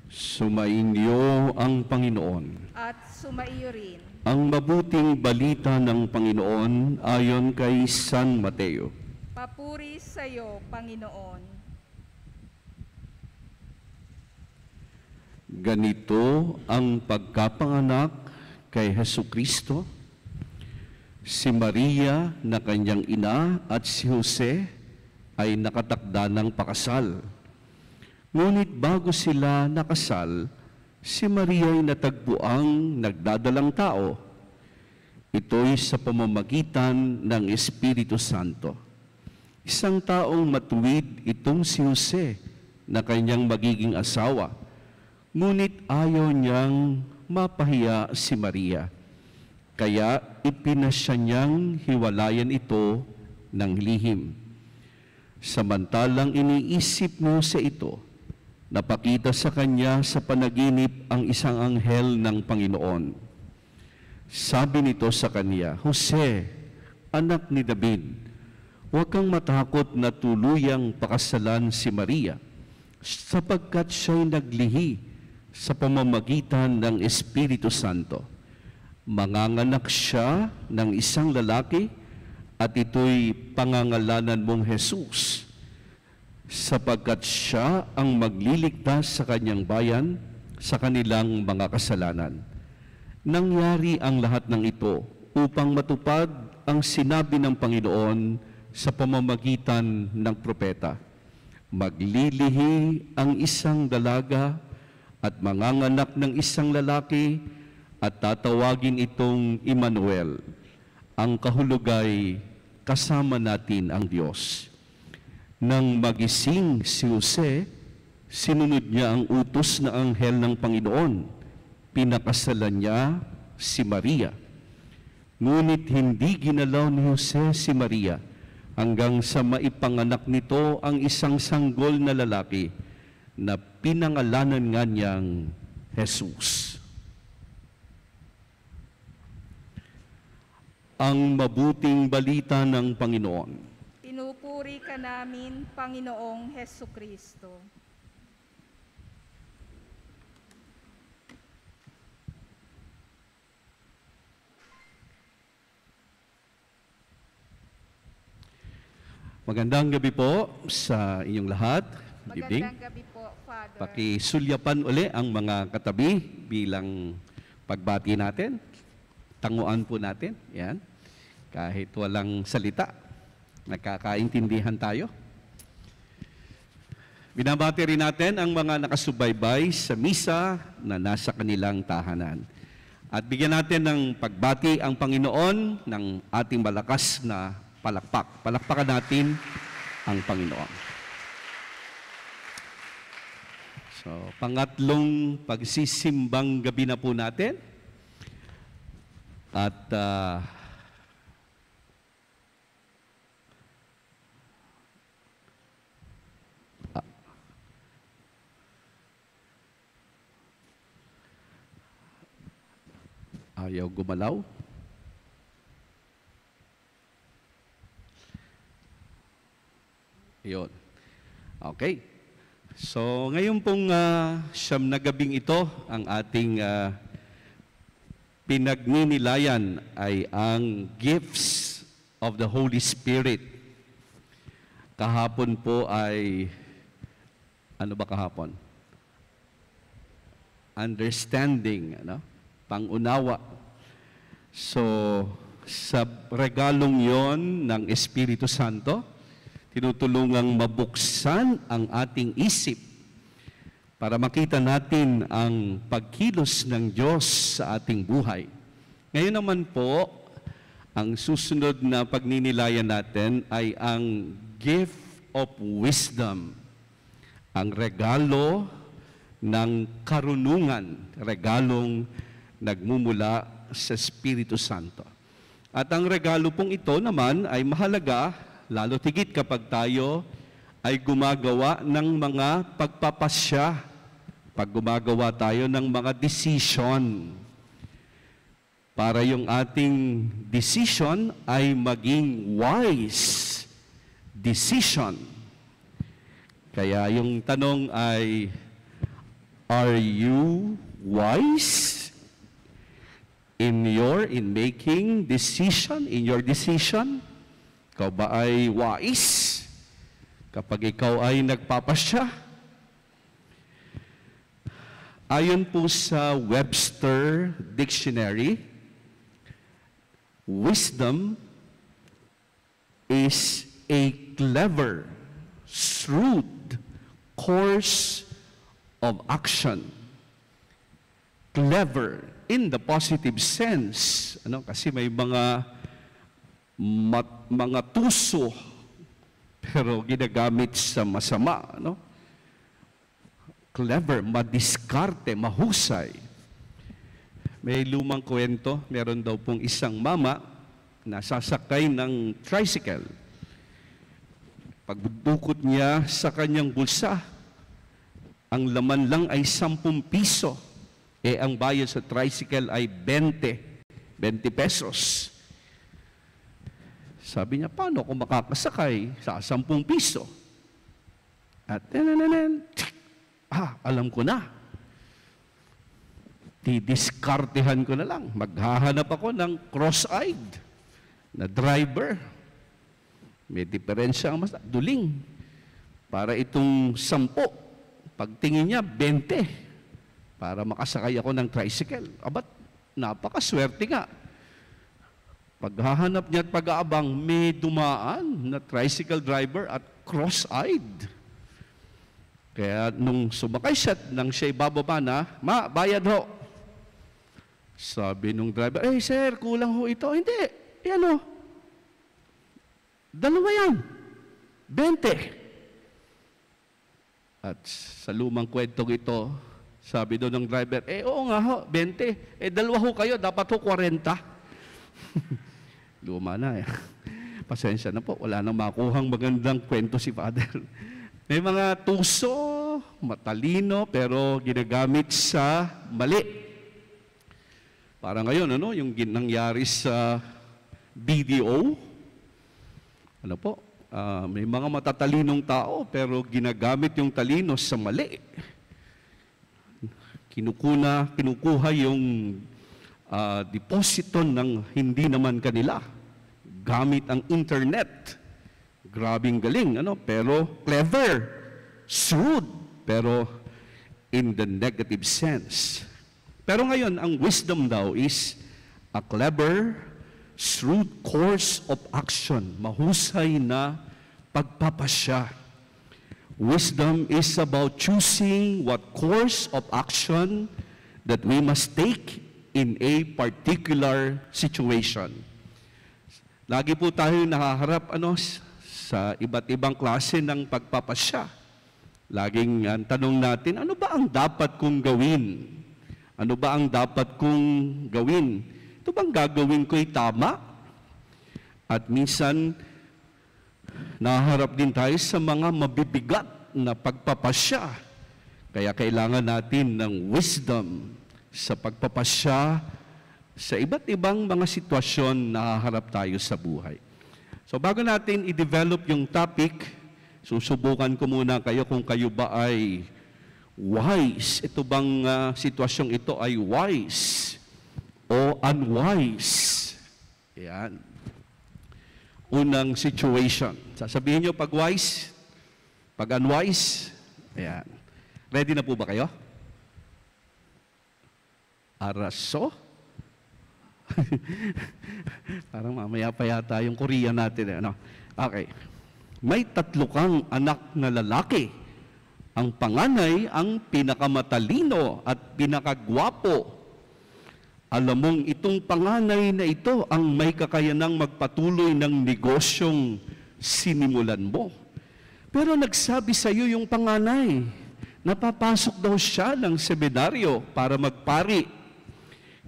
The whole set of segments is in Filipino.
Sumainyo ang Panginoon. At sumaiyo rin. Ang mabuting balita ng Panginoon ayon kay San Mateo. Papuri sa iyo, Panginoon. Ganito ang pagkapanganak kay Hesukristo. Si Maria na kanyang ina at si Jose ay nakatakda ng pakasal. Ngunit bago sila nakasal, si Maria ay natagpuang nagdadalang tao. Ito'y sa pamamagitan ng Espiritu Santo. Isang taong matuwid itong si Jose na kanyang magiging asawa. Ngunit ayaw niyang mapahiya si Maria. Kaya ipinasya niyang hiwalayan ito ng lihim. Samantalang iniisip mo sa ito, napakita sa kanya sa panaginip ang isang anghel ng Panginoon. Sabi nito sa kanya, Jose, anak ni David, huwag kang matakot na tuluyang pakasalan si Maria, sapagkat siya'y naglihi sa pamamagitan ng Espiritu Santo. Manganganak siya ng isang lalaki at ito'y pangangalanan mong Jesus, sapagkat siya ang magliligtas sa kanyang bayan sa kanilang mga kasalanan. Nangyari ang lahat ng ito upang matupad ang sinabi ng Panginoon sa pamamagitan ng propeta. Maglilihi ang isang dalaga at manganganak ng isang lalaki at tatawagin itong Emmanuel. Ang kahulugay, kasama natin ang Diyos. Nang magising si Jose, sinunod niya ang utos na anghel ng Panginoon. Pinakasalan niya si Maria. Ngunit hindi ginalaw ni Jose si Maria hanggang sa maipanganak nito ang isang sanggol na lalaki na pinangalanan nga niyang Jesus. Ang mabuting balita ng Panginoon. Pinupuri ka namin, Panginoong Hesukristo. Magandang gabi po sa inyong lahat. Good evening. Magandang gabi po, Father. Pakisulyapan uli ang mga katabi bilang pagbati natin. Tanguan po natin. Yan. Kahit walang salita, nagkakaintindihan tayo. Binabati rin natin ang mga nakasubaybay sa misa na nasa kanilang tahanan. At bigyan natin ng pagbati ang Panginoon ng ating malakas na palakpak. Palakpakan natin ang Panginoon. So, pangatlong pagsisimbang gabi na po natin. At ayaw gumalaw. Yun. Okay. So, ngayon pong siyam na gabing ito, ang ating pinagninilayan ay ang gifts of the Holy Spirit. Kahapon po ay, ano ba kahapon? Understanding, ano? Pangunawa. So, sa regalong yon ng Espiritu Santo, tinutulungang mabuksan ang ating isip para makita natin ang pagkilos ng Diyos sa ating buhay. Ngayon naman po, ang susunod na pagninilayan natin ay ang gift of wisdom, ang regalo ng karunungan, regalong nagmumula sa Espiritu Santo. At ang regalo pong ito naman ay mahalaga, lalo tigit kapag tayo ay gumagawa ng mga pagpapasya, pag gumagawa tayo ng mga decision, para yung ating decision ay maging wise decision. Kaya yung tanong ay, Are you wise in making decision, in your decision? Ikaw ba ay wise kapag ikaw ay nagpapasya? Ayon po sa Webster Dictionary, wisdom is a clever, shrewd course of action. Clever in the positive sense. Kasi may mga tuso pero ginagamit sa masama. Clever, madiskarte, mahusay. May lumang kwento, meron daw pong isang mama na sasakay ng tricycle. Pagdukot niya sa kanyang bulsa, ang laman lang ay 10 piso. Ang bayad sa tricycle ay 20 pesos. Sabi niya, paano ako makakasakay sa 10 piso? At alam ko na. Didiskartehan ko na lang. Maghahanap ako ng cross-eyed na driver. May diferensya ang duling. Para itong 10, pagtingin niya, 20. Para makasakay ako ng tricycle. Abat, napakaswerte nga. Paghahanap niya at pag-aabang, may dumaan na tricycle driver at cross-eyed. Kaya nung sumakay siya, nang siya'y bababa na, bayad ho. Sabi nung driver, sir, kulang ho ito. Hindi, dalawa yan. 20. At sa lumang kwentong ito, sabi doon ng driver, oo nga ho, 20. Dalawa ho kayo, dapat ho 40. Luma na. Pasensya na po, wala nang makuhang magandang kwento si Father. May mga tuso, matalino, pero ginagamit sa mali. Para ngayon, yung nangyari sa BDO, may mga matatalinong tao, pero ginagamit yung talino sa mali. Kinukuha yung deposito ng hindi naman kanila, gamit ang internet. Grabing galing, pero clever, shrewd, pero in the negative sense. Pero ngayon, ang wisdom daw is a clever, shrewd course of action, mahusay na pagpapasya. Wisdom is about choosing what course of action that we must take in a particular situation. Lagi po tayo nakaharap sa iba't ibang klase ng pagpapasya. Laging tanong natin, ano ba ang dapat kong gawin? Ano ba ang dapat kong gawin? Ito bang gagawin ko'y tama? At minsan, naharap din tayo sa mga mabibigat na pagpapasya. Kaya kailangan natin ng wisdom sa pagpapasya sa iba't ibang mga sitwasyon na haharap tayo sa buhay. So bago natin i-develop yung topic, susubukan ko muna kayo kung kayo ba ay wise. Ito bang sitwasyong ito ay wise o unwise? Yan. Unang situation. Sasabihin nyo pag wise, pag unwise. Ayan. Ready na po ba kayo? Araso? Parang mamaya pa yata yung Korean natin. Okay. May 3 kang anak na lalaki. Ang panganay ang pinakamatalino at pinakagwapo. Alam mong itong panganay na ito ang may kakayanang magpatuloy ng negosyong sinimulan mo. Pero nagsabi sa iyo yung panganay, napapasok daw siya ng seminaryo para magpari.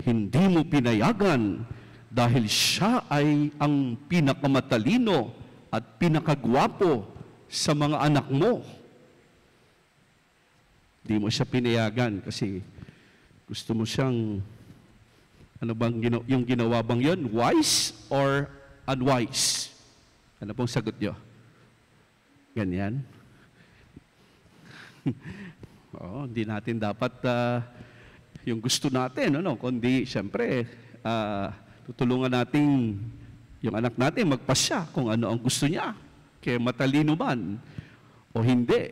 Hindi mo pinayagan dahil siya ay ang pinakamatalino at pinakagwapo sa mga anak mo. Hindi mo siya pinayagan kasi gusto mo siyang, yung ginawa bang yun? Wise or unwise? Ano pong sagot nyo? Ganyan? Hindi natin dapat yung gusto natin, kundi siyempre tutulungan natin yung anak natin magpasya kung ano ang gusto niya, kaya matalino man o hindi.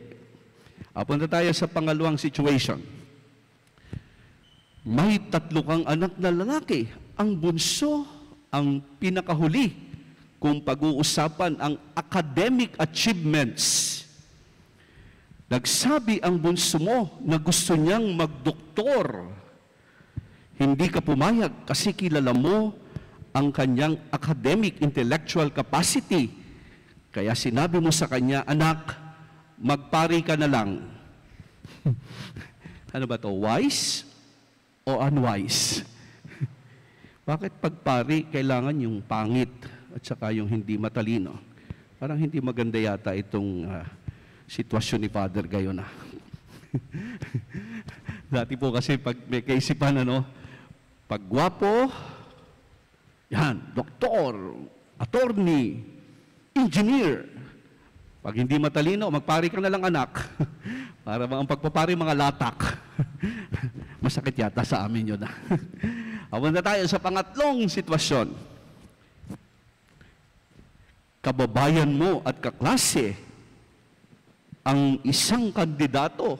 Punta tayo sa pangalawang situation. May 3 kang anak na lalaki. Ang bunso ang pinakahuli kung pag-uusapan ang academic achievements. Nagsabi ang bunso mo na gusto niyang magdoktor. Hindi ka pumayag kasi kilala mo ang kanyang academic intellectual capacity. Kaya sinabi mo sa kanya, anak, magpari ka na lang. Ano ba to? Wise o unwise? Bakit pagpari kailangan yung pangit at saka yung hindi matalino? Parang hindi maganda yata itong sitwasyon ni Father gayon na. Dati po kasi pag may kaisipan, pag gwapo, yan, doktor, attorney, engineer. Pag hindi matalino, magpari ka na lang anak. Para ang pagpapari mga latak. Masakit yata sa amin yun. Punta tayo sa pangatlong sitwasyon. Kababayan mo at kaklase ang isang kandidato.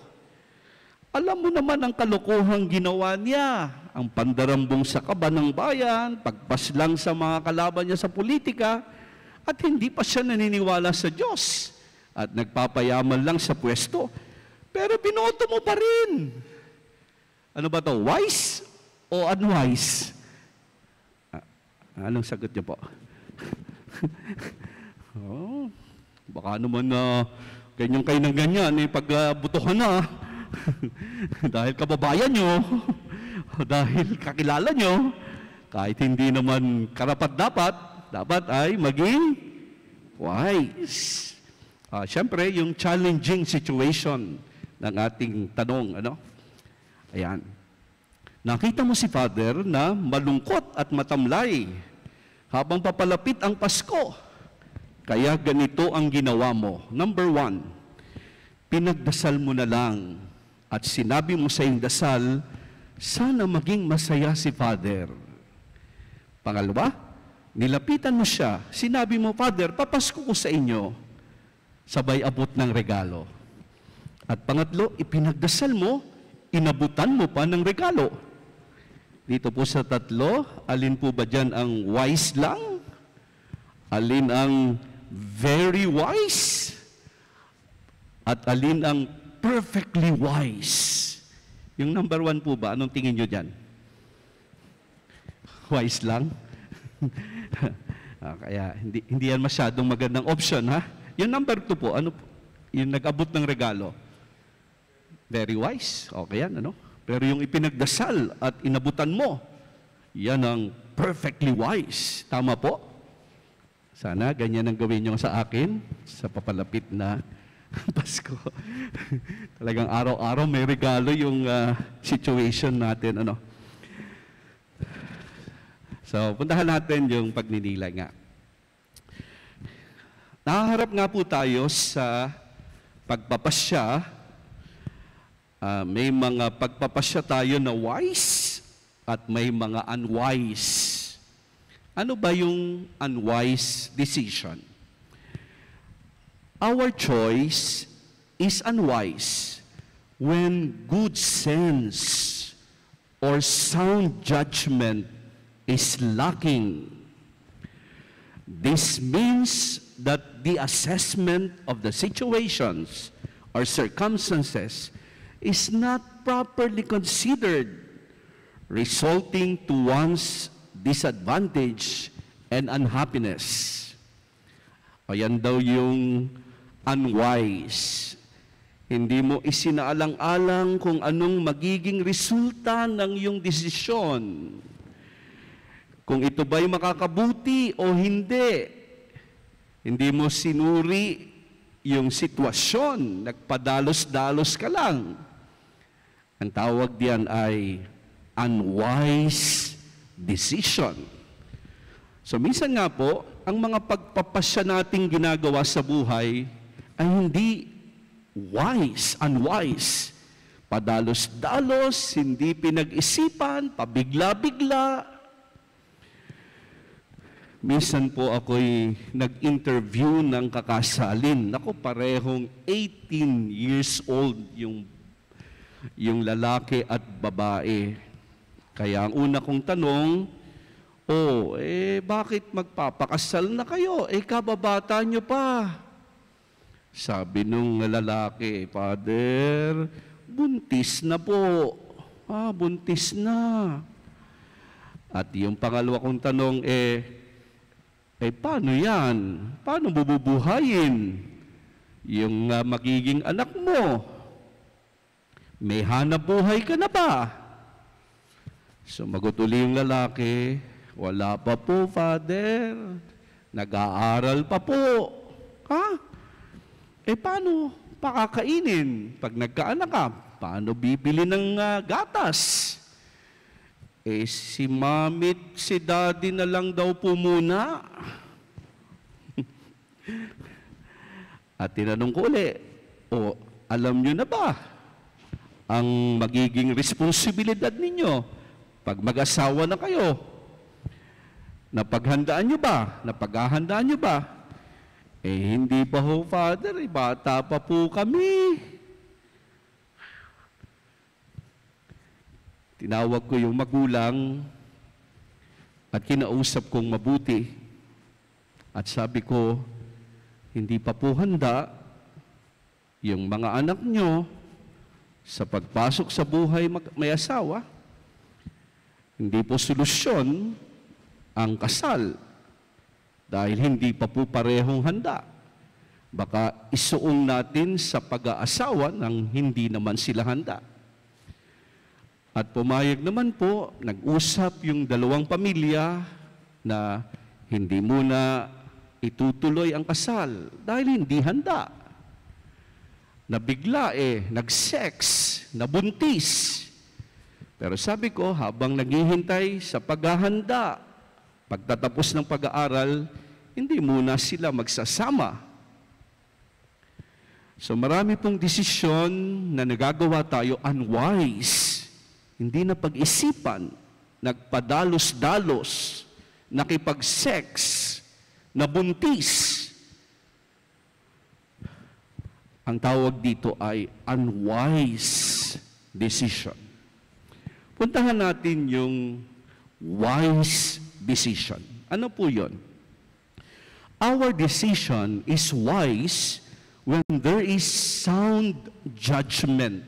Alam mo naman ang kalokohang ginawa niya, ang pandarambong sa kaba ng bayan, pagpaslang sa mga kalaban niya sa politika, at hindi pa siya naniniwala sa Diyos at nagpapayaman lang sa pwesto. Pero binoto mo pa rin. Ano ba to? Wise o unwise? Anong sagot niyo po? Baka naman ganyan kayo ng ganyan, pagbutuhan na. Dahil kababayan nyo, dahil kakilala nyo, kahit hindi naman dapat ay maging wise. Siyempre, yung challenging situation ng ating tanong, Ayan. Nakita mo si Father na malungkot at matamlay habang papalapit ang Pasko. Kaya ganito ang ginawa mo. Number 1, pinagdasal mo na lang at sinabi mo sa iyong dasal, sana maging masaya si Father. Pangalawa, nilapitan mo siya. Sinabi mo, Father, papasko ko sa inyo. Sabay abot ng regalo. At pangatlo, ipinagdasal mo, inabutan mo pa ng regalo. Dito po sa 3, alin po ba dyan ang wise lang? Alin ang very wise? At alin ang perfectly wise? Yung number 1 po ba? Anong tingin nyo dyan? Wise lang? Kaya hindi yan masyadong magandang option, ha? Yung number 2 po, yung nag-abot ng regalo? Very wise. Okay yan, Pero yung ipinagdasal at inabutan mo, yan ang perfectly wise. Tama po? Sana ganyan ang gawin nyo sa akin sa papalapit na Pasko. Talagang araw-araw may regalo yung situation natin. So, puntahan natin yung pagninilay nga. Nakaharap nga po tayo sa pagpapasya. May mga pagpapasya tayo na wise at may mga unwise. Ano ba yung unwise decision? Our choice is unwise when good sense or sound judgment is lacking. This means that the assessment of the situations or circumstances is not properly considered, resulting to one's disadvantage and unhappiness. Ayan daw yung unwise. Hindi mo isinaalang-alang kung anong magiging resulta ng iyong desisyon. Kung ito ba'y makakabuti o hindi. Hindi mo sinuri yung sitwasyon. Nagpadalos-dalos ka lang. Ang tawag diyan ay unwise decision. So minsan nga po, ang mga pagpapasya nating ginagawa sa buhay ay hindi wise, unwise. padalos-dalos, hindi pinag-isipan, pabigla-bigla. Minsan po ako'y nag-interview ng kakasalin. Naku, parehong 18 years old yung lalaki at babae. Kaya ang una kong tanong, bakit magpapakasal na kayo? Kababata nyo pa. Sabi nung lalaki, Father, buntis na po. Buntis na. At yung pangalawa kong tanong, paano yan? Paano bububuhayin yung magiging anak mo? May hanap buhay ka na ba? Sumagot uli yung lalaki, wala pa po, Father. Nag-aaral pa po. Paano pakakainin? Pag nagkaanak ka, paano bibili ng gatas? Si mami at si daddy na lang daw po muna. At tinanong ko uli, alam nyo na ba ang magiging responsibilidad ninyo pag mag-asawa na kayo? Napaghandaan nyo ba? Napaghahandaan nyo ba? Hindi pa ho, Father. Bata pa po kami. Tinawag ko yung magulang at kinausap kong mabuti. At sabi ko, hindi pa po handa yung mga anak nyo sa pagpasok sa buhay may asawa. Hindi po solusyon ang kasal dahil hindi pa po parehong handa. Baka isuong natin sa pag-aasawa nang hindi naman sila handa. At pumayag naman po, nag-usap yung dalawang pamilya na hindi muna itutuloy ang kasal dahil hindi handa. Nabigla nag-sex, nabuntis. Pero sabi ko, habang naghihintay sa paghahanda, pagtatapos ng pag-aaral, hindi muna sila magsasama. So marami pong desisyon na nagagawa tayo unwise. Hindi na pag-isipan, nagpadalos-dalos, nakipag-sex, nabuntis. Ang tawag dito ay unwise decision. Puntahan natin yung wise decision. Ano po yun? Our decision is wise when there is sound judgment.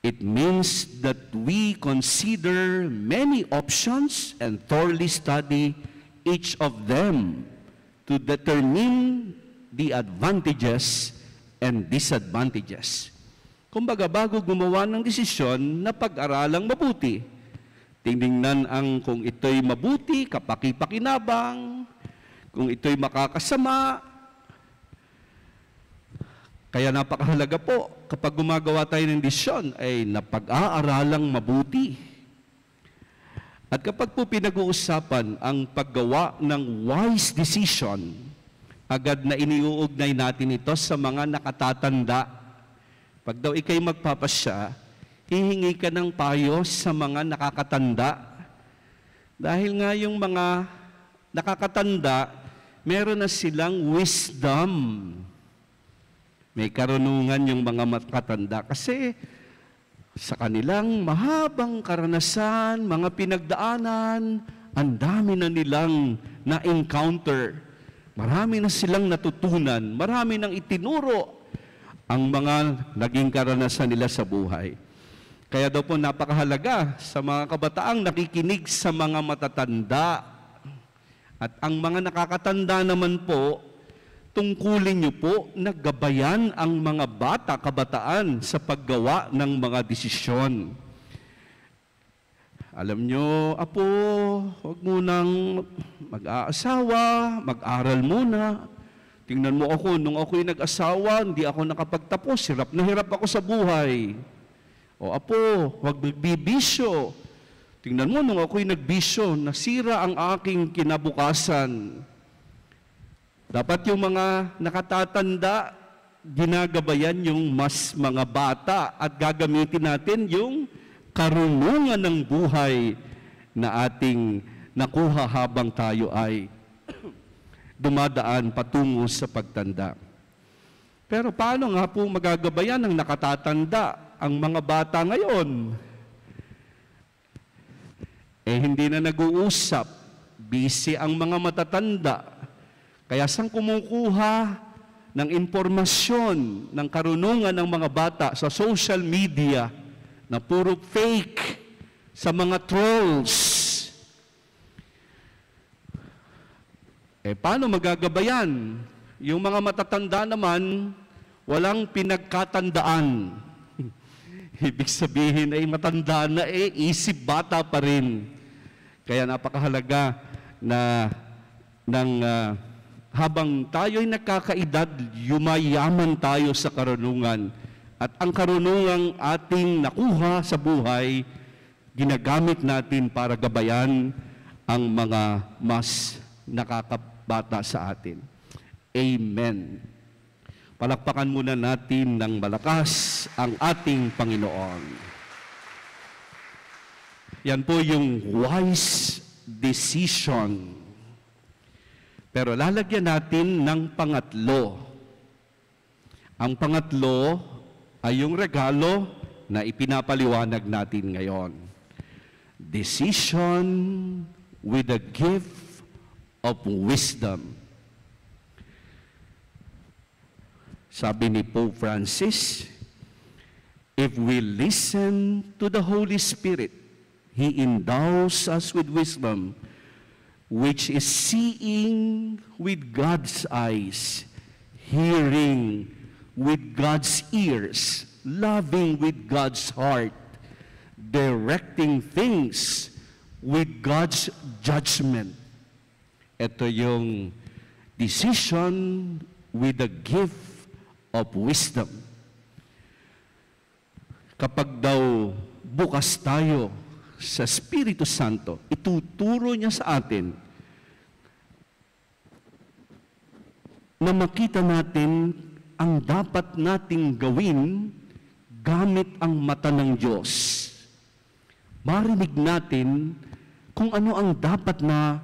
It means that we consider many options and thoroughly study each of them to determine the advantages and disadvantages. Kumbaga, bago gumawa ng desisyon na pag-aralang mabuti, tingnan ang kung ito'y mabuti, kapaki-pakinabang, kung ito'y makakasama. Kaya napakahalaga po, kapag gumagawa tayo ng desisyon, ay napag-aaralang mabuti. At kapag po pinag-uusapan ang paggawa ng wise decision, agad na iniuugnay natin ito sa mga nakatatanda. Pag daw ikay magpapasya, hihingi ka ng payo sa mga nakakatanda. Dahil nga yung mga nakakatanda, meron na silang wisdom. May karunungan yung mga makatanda kasi sa kanilang mahabang karanasan, mga pinagdaanan, ang dami na nilang na-encounter. Marami na silang natutunan, marami nang itinuro ang mga naging karanasan nila sa buhay. Kaya daw po napakahalaga sa mga kabataang nakikinig sa mga matatanda. At ang mga nakakatanda naman po, tungkulin niyo po na gabayan ang mga bata, kabataan sa paggawa ng mga desisyon. Alam niyo, apo, huwag munang mag-aasawa, mag-aral muna. Tingnan mo ako, nung ako'y nag-asawa, hindi ako nakapagtapos, hirap na hirap ako sa buhay. O apo, huwag magbibisyo. Tingnan mo, nung ako'y nagbisyo, nasira ang aking kinabukasan. Dapat yung mga nakatatanda, ginagabayan yung mas mga bata at gagamitin natin yung karunungan ng buhay na ating nakuha habang tayo ay dumadaan patungo sa pagtanda. Pero paano nga po magagabayan ng nakatatanda ang mga bata ngayon? Hindi na nag-uusap, busy ang mga matatanda. Kaya saan kumukuha ng impormasyon, ng karunungan ng mga bata sa social media na puro fake, sa mga trolls? Paano magagabayan? Yung mga matatanda naman, walang pinagkatandaan. Ibig sabihin ay matanda na isip bata pa rin. Kaya napakahalaga na habang tayo'y nakakaedad, yumayaman tayo sa karunungan. At ang karunungang ating nakuha sa buhay, ginagamit natin para gabayan ang mga mas nakakabata sa atin. Amen. Palakpakan muna natin ng malakas ang ating Panginoon. Yan po yung wise decision. Pero lalagyan natin ng pangatlo. Ang pangatlo ay yung regalo na ipinapaliwanag natin ngayon. Decision with the gift of wisdom. Sabi ni Pope Francis, if we listen to the Holy Spirit, He endows us with wisdom, which is seeing with God's eyes, hearing with God's ears, loving with God's heart, directing things with God's judgment. Ito yung decision with the gift of wisdom. Kapag daw bukas tayo sa Espiritu Santo, ituturo niya sa atin na makita natin ang dapat nating gawin gamit ang mata ng Diyos. Marinig natin kung ano ang dapat na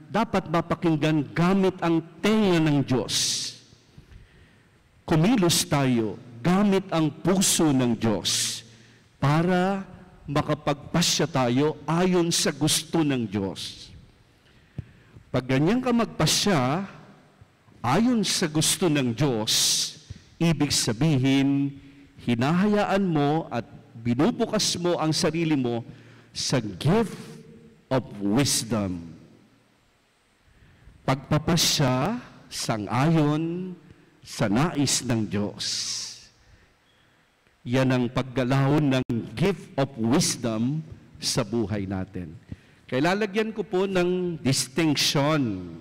dapat mapakinggan gamit ang tenga ng Diyos. Kumilos tayo gamit ang puso ng Diyos para makapagpasya tayo ayon sa gusto ng Diyos. Pag ganyan ka magpasya ayon sa gusto ng Diyos, ibig sabihin, hinahayaan mo at binubukas mo ang sarili mo sa gift of wisdom. Pagpapasya sang-ayon sa nais ng Diyos. Yan ang paggalahon ng gift of wisdom sa buhay natin. Kaya lalagyan ko po ng distinction.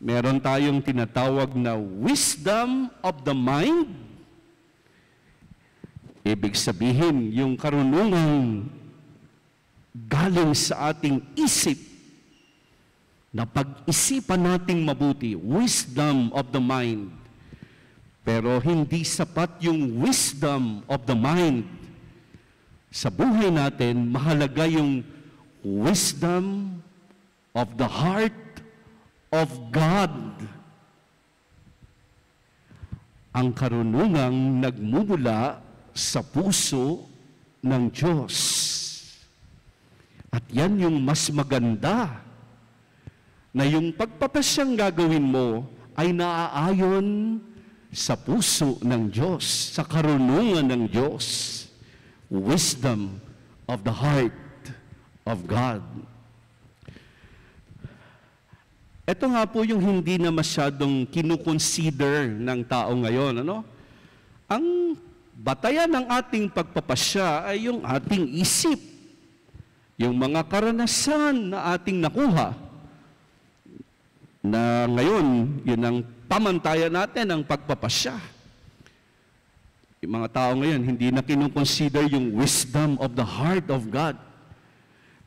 Meron tayong tinatawag na wisdom of the mind. Ibig sabihin, yung karunungan galing sa ating isip na pag-isipan nating mabuti, wisdom of the mind. Pero hindi sapat yung wisdom of the mind. Sa buhay natin, mahalaga yung wisdom of the heart of God. Ang karunungang nagmumula sa puso ng Diyos. At yan yung mas maganda, na yung pagpapasyang gagawin mo ay naaayon sa puso ng Diyos, sa karunungan ng Diyos. Wisdom of the heart of God. Ito nga po yung hindi na masyadong kinukonsider ng tao ngayon. Ang batayan ng ating pagpapasya ay yung ating isip. Yung mga karanasan na ating nakuha. Na ngayon, yun ang pamantayan natin ang pagpapasya. Yung mga tao ngayon, hindi na kinukonsider yung wisdom of the heart of God.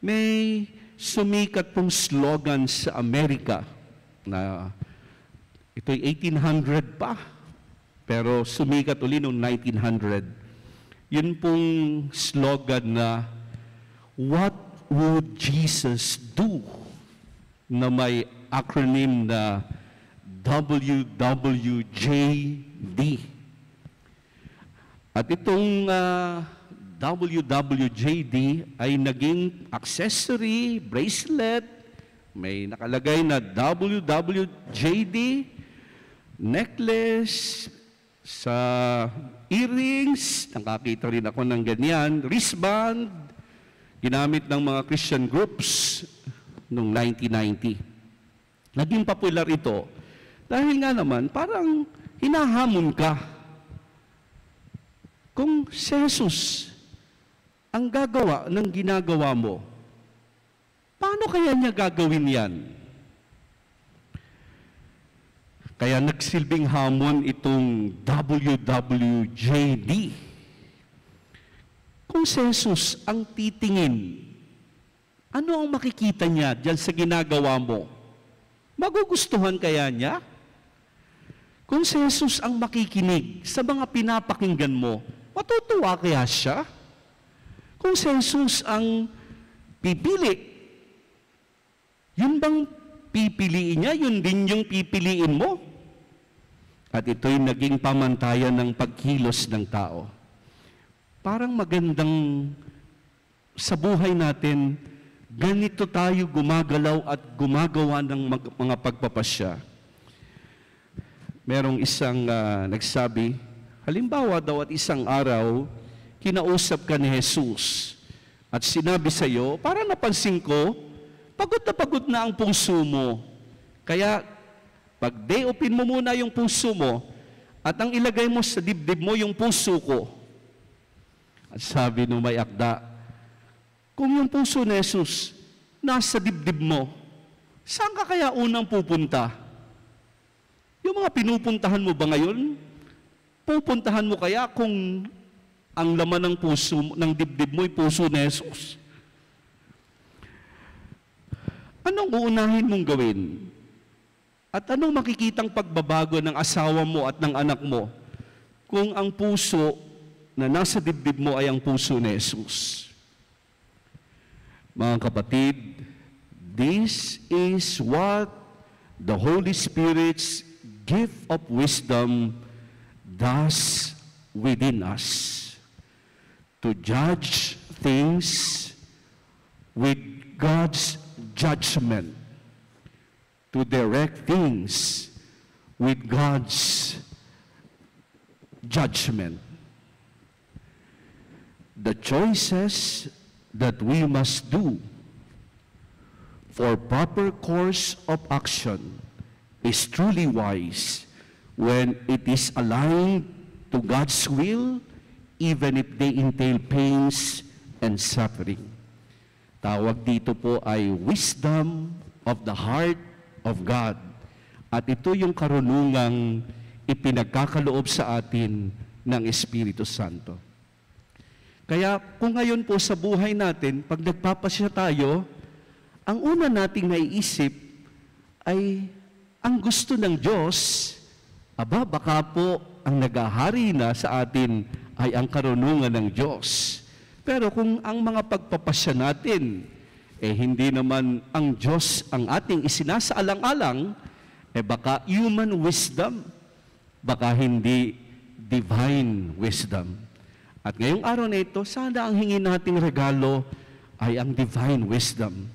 May sumikat pong slogan sa Amerika na ito'y 1800 pa. Pero sumikat uli noong 1900. Yun pong slogan na, "What would Jesus do?" na may acronym na WWJD. At itong WWJD ay naging accessory, bracelet, may nakalagay na WWJD, necklace, sa earrings, nakakita rin ako ng ganyan, wristband, ginamit ng mga Christian groups noong 1990. Naging popular ito dahil nga naman parang hinahamon ka. Kung si Jesus ang gagawa ng ginagawa mo, paano kaya niya gagawin yan? Kaya nagsilbing hamon itong WWJD. Kung si Jesus ang titingin, ano ang makikita niya diyan sa ginagawa mo? Magugustuhan kaya niya? Kung si Jesus ang makikinig sa mga pinapakinggan mo, matutuwa kaya siya? Kung si Jesus ang pipili, yun bang pipiliin niya, yun din yung pipiliin mo? At ito'y naging pamantayan ng pagkilos ng tao. Parang magandang sa buhay natin, ganito tayo gumagalaw at gumagawa ng mga pagpapasya. Merong isang nagsabi, halimbawa daw at isang araw, kinausap ka ni Jesus at sinabi sa iyo, parang napansin ko, pagod na ang puso mo. Kaya, pag-day open mo muna yung puso mo at ang ilagay mo sa dibdib mo yung puso ko. At sabi nung may akda, kung yung puso ni Jesus nasa dibdib mo, saan ka kaya unang pupunta? Yung mga pinupuntahan mo ba ngayon, pupuntahan mo kaya kung ang laman ng puso, ng dibdib mo ay puso ni Jesus? Anong uunahin mong gawin? At anong makikitang pagbabago ng asawa mo at ng anak mo kung ang puso na nasa dibdib mo ay ang puso ni Jesus? Mga kapatid, this is what the Holy Spirit's gift of wisdom does within us. To judge things with God's judgment, to direct things with God's judgment. The choices that we must do for proper course of action is truly wise when it is aligned to God's will, even if they entail pains and suffering. Tawag dito po ay wisdom of the heart of God. At ito yung karunungang ipinagkakaloob sa atin ng Espiritu Santo. Kaya kung ngayon po sa buhay natin, pag nagpapasya tayo, ang una nating naiisip ay ang gusto ng Diyos, baka po ang nagahari na sa atin ay ang karunungan ng Diyos. Pero kung ang mga pagpapasya natin, hindi naman ang Diyos ang ating isinasaalang-alang, baka human wisdom, baka hindi divine wisdom. At ngayong araw na ito, sana ang hingin nating regalo ay ang divine wisdom,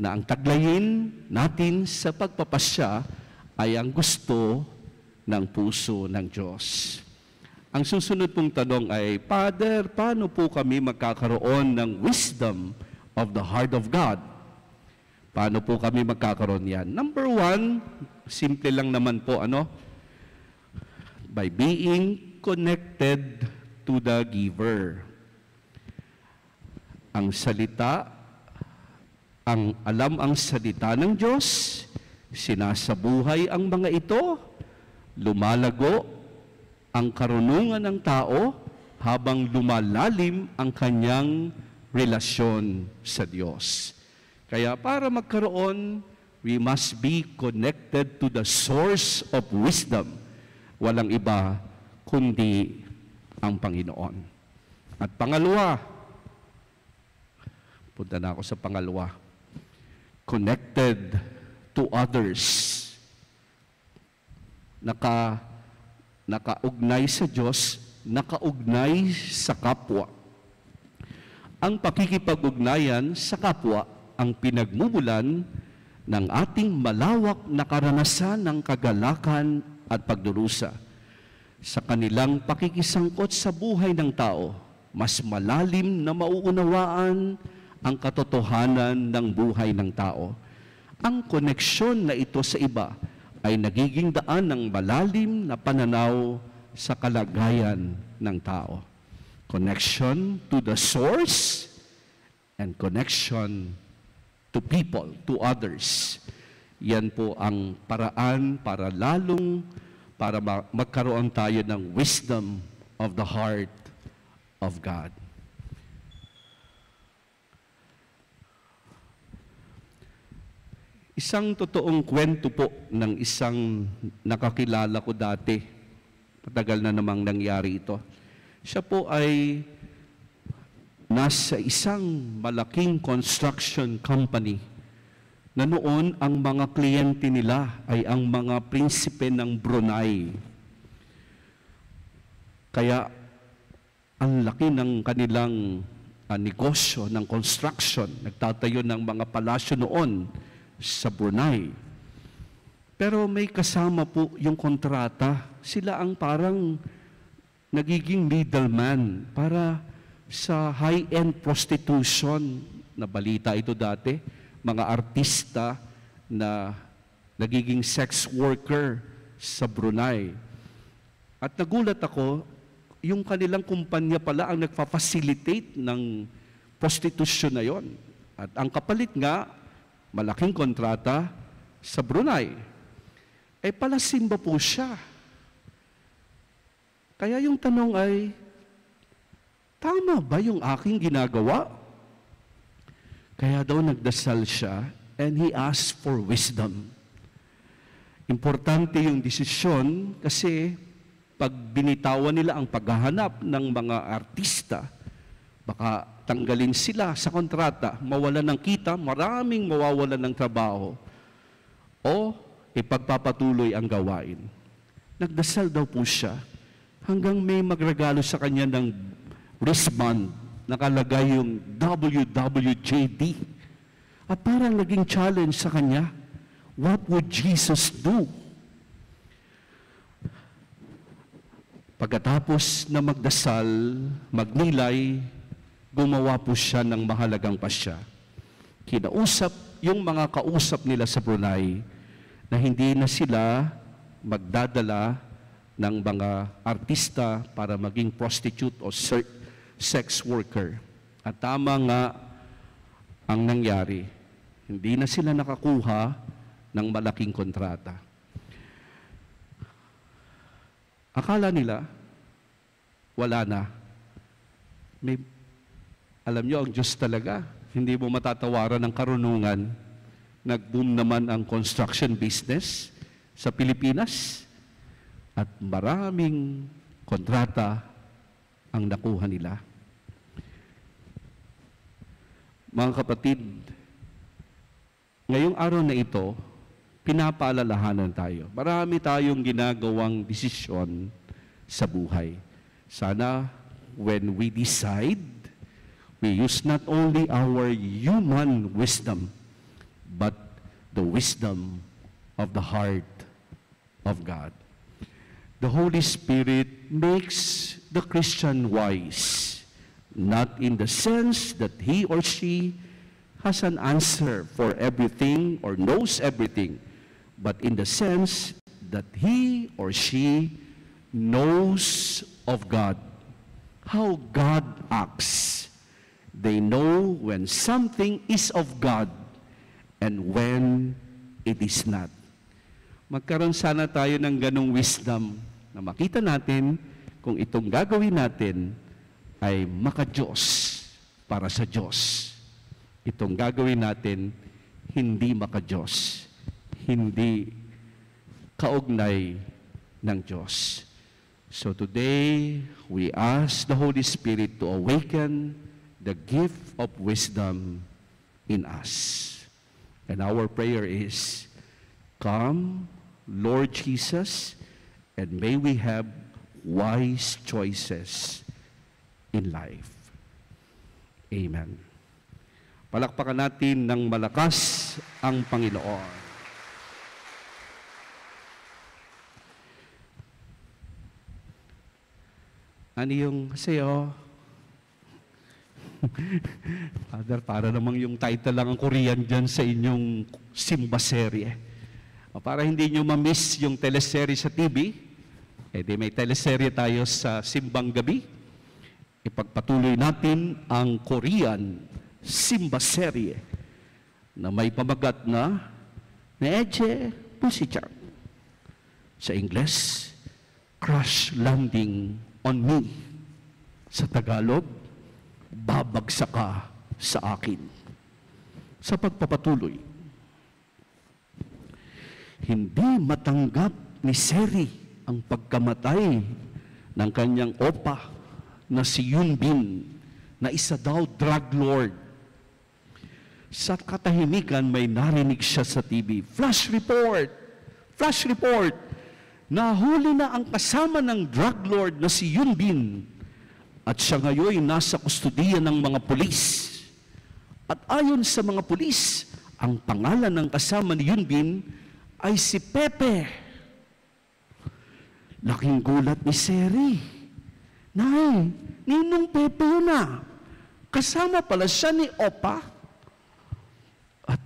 na ang taglayin natin sa pagpapasya ay ang gusto ng puso ng Diyos. Ang susunod pong tanong ay, Father, paano po kami magkakaroon ng wisdom of the heart of God? Paano po kami magkakaroon yan? Number one, simple lang naman po, by being connected to the giver. Ang salita, alam ang salita ng Diyos, sinasabuhay ang mga ito, lumalago ang karunungan ng tao habang lumalalim ang kanyang relasyon sa Diyos. Kaya para magkaroon, we must be connected to the source of wisdom. Walang iba kundi ang Panginoon. At pangalawa, punta na ako sa pangalawa, connected to others. Nakaugnay sa Diyos, nakaugnay sa kapwa. Ang pakikipag-ugnayan sa kapwa ang pinagmumulan ng ating malawak na karanasan ng kagalakan at pagdurusa. Sa kanilang pakikisangkot sa buhay ng tao, mas malalim na mauunawaan ang katotohanan ng buhay ng tao. Ang koneksyon na ito sa iba ay nagiging daan ng malalim na pananaw sa kalagayan ng tao. Connection to the source and connection to people, to others. Yan po ang paraan para magkaroon tayo ng wisdom of the heart of God. Isang totoong kwento po ng isang nakakilala ko dati. Matagal na namang nangyari ito. Siya po ay nasa isang malaking construction company na noon ang mga kliyente nila ay ang mga prinsipe ng Brunei. Kaya ang laki ng kanilang negosyo ng construction. Nagtatayo ng mga palasyo noon sa Brunei. Pero may kasama po yung kontrata. Sila ang parang nagiging middleman para sa high-end prostitution. Nabalita ito dati. Mga artista na nagiging sex worker sa Brunei. At nagulat ako, yung kanilang kumpanya pala ang nagpa-facilitate ng prostitution na yon. At ang kapalit nga, malaking kontrata sa Brunei. Palasimba po siya. Kaya yung tanong ay, tama ba yung aking ginagawa? Kaya daw nagdasal siya and he asked for wisdom. Importante yung desisyon kasi pag binitawan nila ang paghahanap ng mga artista, baka tanggalin sila sa kontrata, mawalan ng kita, maraming mawawalan ng trabaho, o ipagpapatuloy ang gawain. Nagdasal daw po siya hanggang may magregalo sa kanya ng wristband, nakalagay yung WWJD. At parang naging challenge sa kanya, what would Jesus do? Pagkatapos na magdasal, magnilay, gumawa po siya ng mahalagang pasya. Kinausap yung mga kausap nila sa Brunei na hindi na sila magdadala ng mga artista para maging prostitute o sex worker. At tama nga ang nangyari. Hindi na sila nakakuha ng malaking kontrata. Akala nila, wala na. Alam nyo, ang Diyos talaga, hindi mo matatawaran ng karunungan. Nag-boom naman ang construction business sa Pilipinas at maraming kontrata ang nakuha nila. Mga kapatid, ngayong araw na ito, pinapaalalahanan tayo. Marami tayong ginagawang desisyon sa buhay. Sana when we decide, we use not only our human wisdom, but the wisdom of the heart of God. The Holy Spirit makes the Christian wise, not in the sense that he or she has an answer for everything or knows everything, but in the sense that he or she knows of God, how God acts. They know when something is of God and when it is not. Magkaroon sana tayo ng ganong wisdom na makita natin kung itong gagawin natin ay maka-Diyos para sa Diyos. Itong gagawin natin hindi maka-Diyos, hindi kaugnay ng Diyos. So today, we ask the Holy Spirit to awaken the gift of wisdom in us. And our prayer is, come, Lord Jesus, and may we have wise choices in life. Amen. Palakpakan natin ng malakas ang Panginoon. Ano yung sa'yo? Father, para namang yung title lang ang Korean dyan sa inyong Simba serye. Para hindi nyo ma-miss yung teleserye sa TV, di may teleserye tayo sa Simbang Gabi. Ipagpatuloy natin ang Korean Simba serye na may pamagat na Neje Pusichan. Sa Ingles, Crash Landing on Me. Sa Tagalog, babagsak ka sa akin. Sa pagpapatuloy, hindi matanggap ni Seri ang pagkamatay ng kanyang opa na si Yoon Bin, na isa daw drug lord. Sa katahimikan may narinig siya sa TV, flash report, flash report, nahuli na ang kasama ng drug lord na si Yoon Bin at siya ngayon nasa kustudiya ng mga pulis. At ayon sa mga pulis, ang pangalan ng kasama ni Yoon Bin ay si Pepe. Laking gulat ni Seri. Nay, ninong Pepe yun na. Kasama pala siya ni Opa. At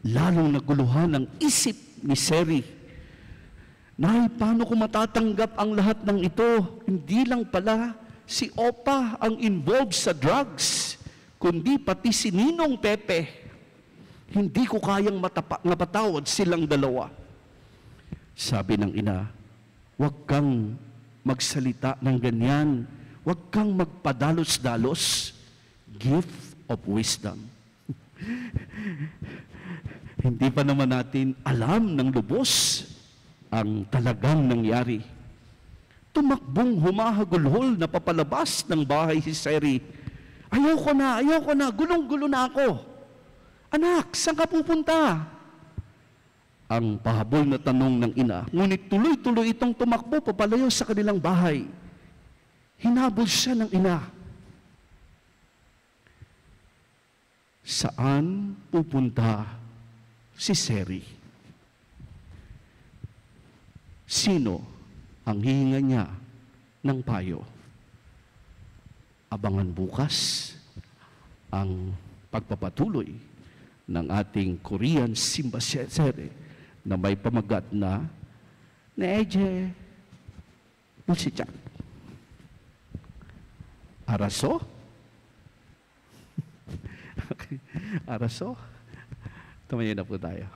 lalong naguluhan ang isip ni Seri. Nay, paano ko matatanggap ang lahat ng ito? Hindi lang pala si Opa ang involved sa drugs, kundi pati si Ninong Pepe. Hindi ko kayang mapatawad silang dalawa. Sabi ng ina, huwag kang magsalita ng ganyan. Huwag kang magpadalos-dalos. Gift of wisdom. Hindi pa naman natin alam ng lubos ang talagang nangyari. Tumakbong humahagulhol na papalabas ng bahay si Seri. Ayoko na, gulong-gulo na ako. Anak, saan ka pupunta? Ang pahabol na tanong ng ina, ngunit tuloy-tuloy itong tumakbo papalayo sa kanilang bahay. Hinabol siya ng ina. Saan pupunta si Seri? Sino ang hihinga niya ng payo? Abangan bukas ang pagpapatuloy ng ating Korean Simba serie na may pamagat na Neje Pusichan. Araso? Okay. Araso? Tumayo na po tayo.